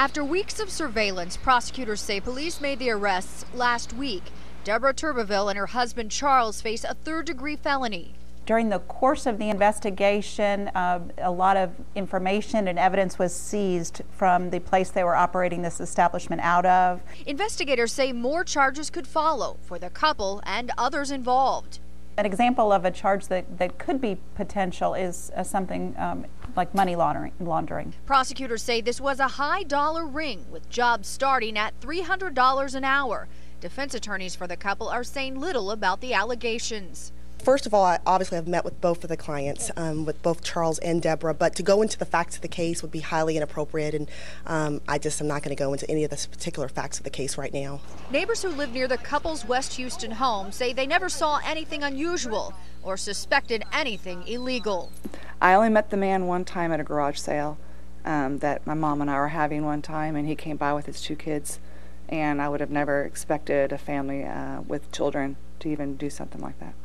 After weeks of surveillance, prosecutors say police made the arrests last week. Deborah Turbeville and her husband Charles face a third-degree felony. During the course of the investigation, a lot of information and evidence was seized from the place they were operating this establishment out of. Investigators say more charges could follow for the couple and others involved. An example of a charge that could be potential is something like money laundering. Prosecutors say this was a high-dollar ring with jobs starting at $300 an hour. Defense attorneys for the couple are saying little about the allegations. First of all, I obviously have met with both of the clients, with both Charles and Deborah, but to go into the facts of the case would be highly inappropriate, and I'm not going to go into any of the particular facts of the case right now. Neighbors who live near the couple's West Houston home say they never saw anything unusual or suspected anything illegal. I only met the man one time at a garage sale that my mom and I were having one time, and he came by with his 2 kids, and I would have never expected a family with children to even do something like that.